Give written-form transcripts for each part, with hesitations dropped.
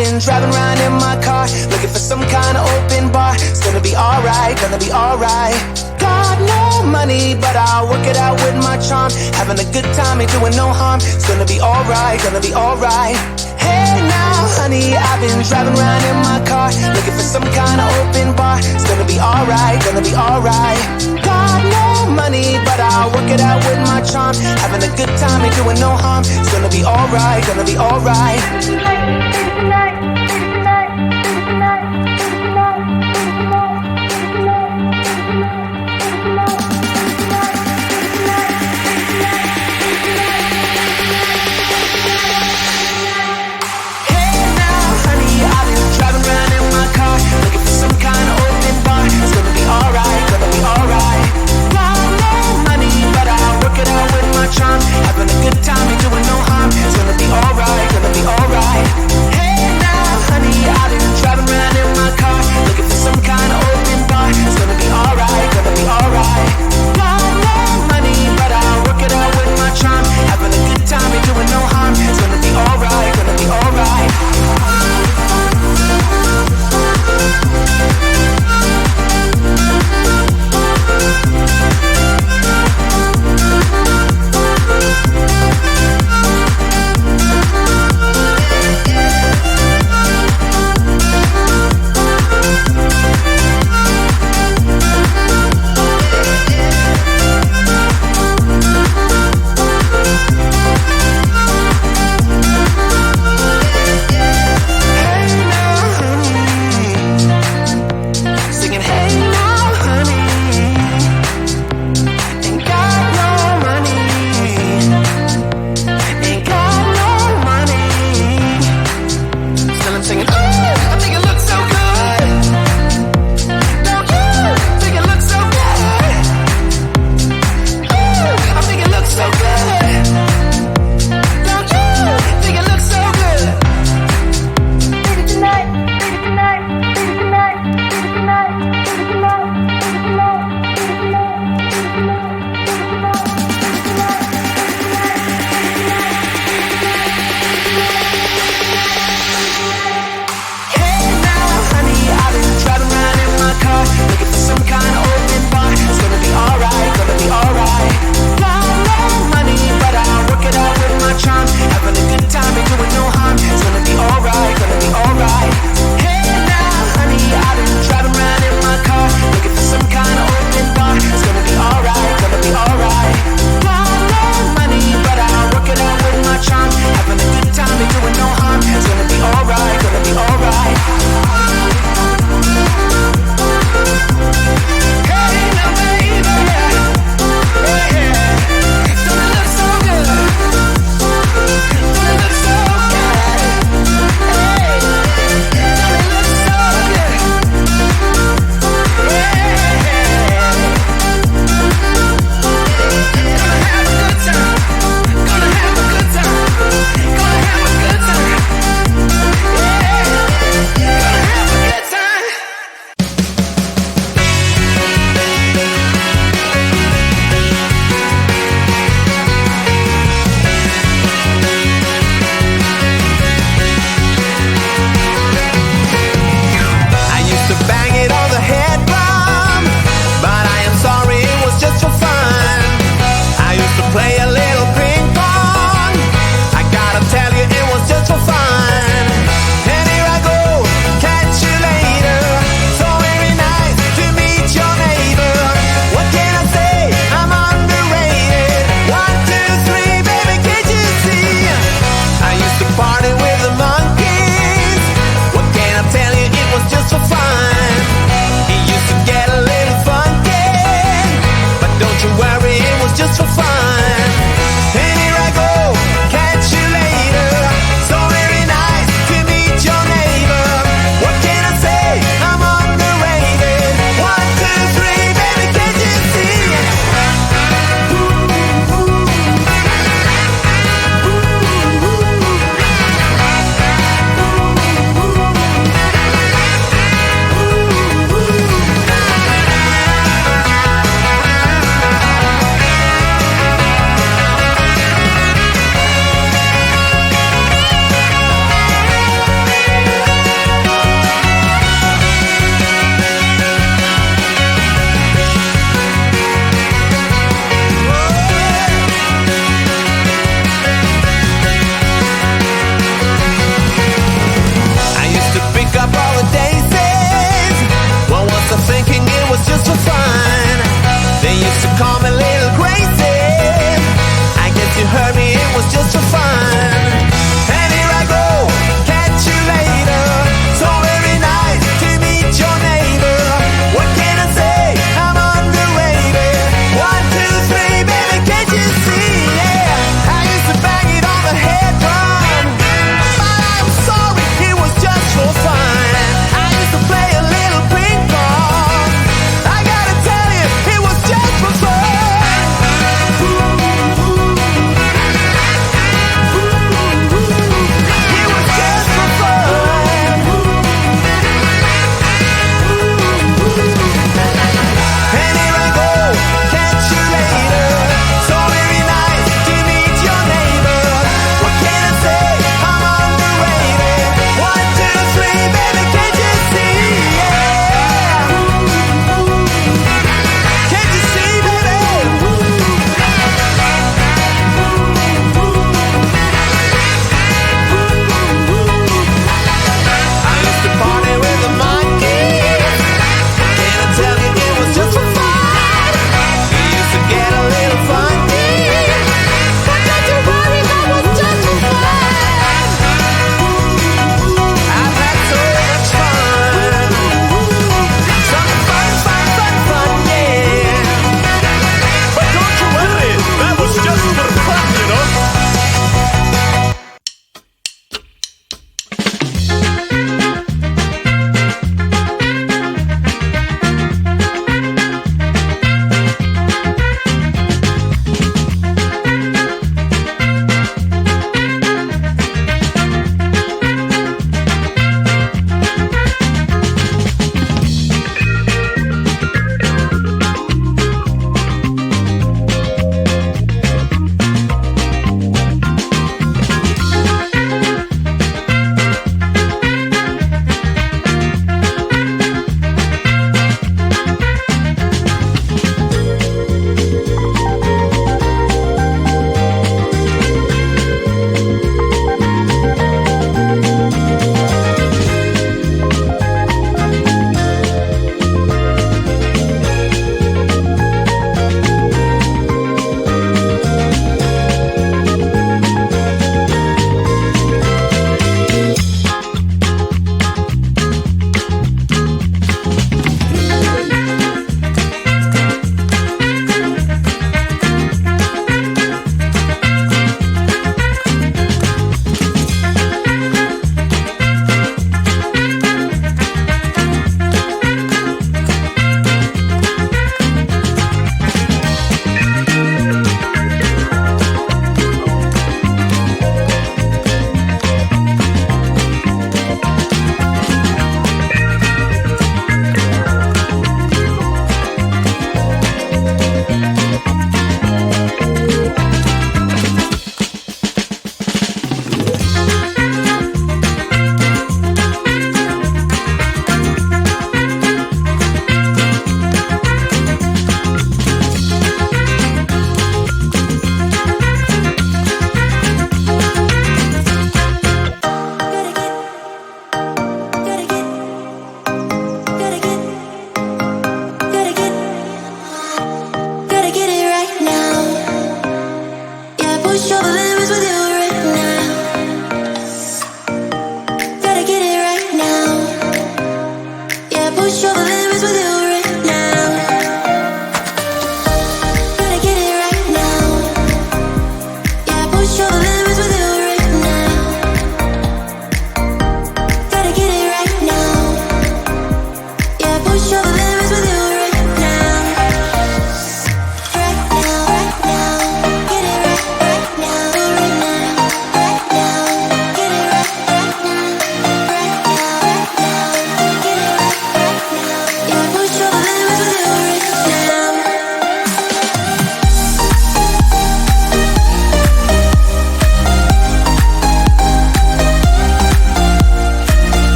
been driving around in my car, looking for some kind of open bar. It's gonna be alright, gonna be alright. Got no money, but I'll work it out with my charm. Having a good time, ain't doing no harm. It's gonna be alright, gonna be alright. Hey now, honey, I've been driving around in my car, looking for some kind of open bar. It's gonna be alright, gonna be alright. Got no money, but I'll work it out with my charm. Having a good time, ain't doing no harm. It's gonna be alright, gonna be alright. Having a good time, ain't doing no harm. It's gonna be alright, gonna be alright. Hey now,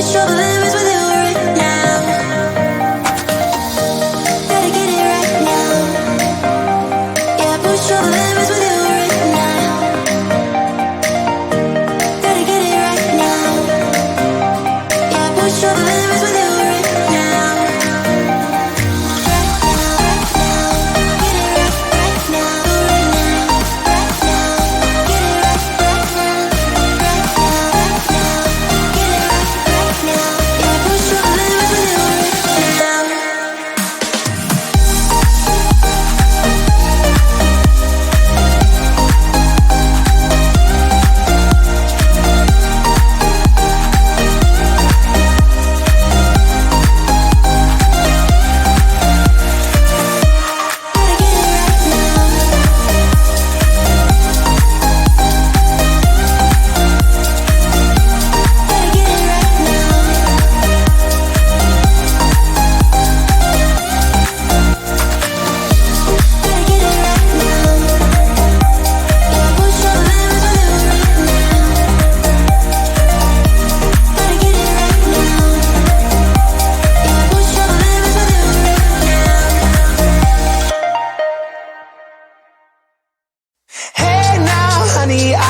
push all the limits with you right now. Gotta get it right now. Yeah, push all the limits with you right now. Gotta get it right now. Yeah, push all the limits with you right now.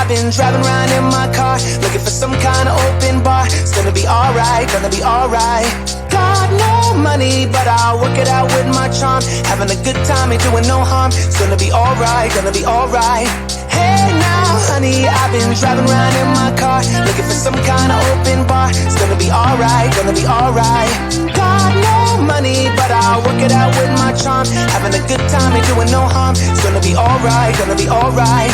I've been driving around in my car, looking for some kind of open bar. It's gonna be alright, gonna be alright. Got no money, but I'll work it out with my charm. Having a good time, ain't doing no harm. It's gonna be alright, gonna be alright. Hey now, honey, I've been driving around in my car, looking for some kind of open bar. It's gonna be alright, gonna be alright. Got no money, but I'll work it out with my charm. Having a good time, ain't doing no harm. It's gonna be alright, gonna be alright.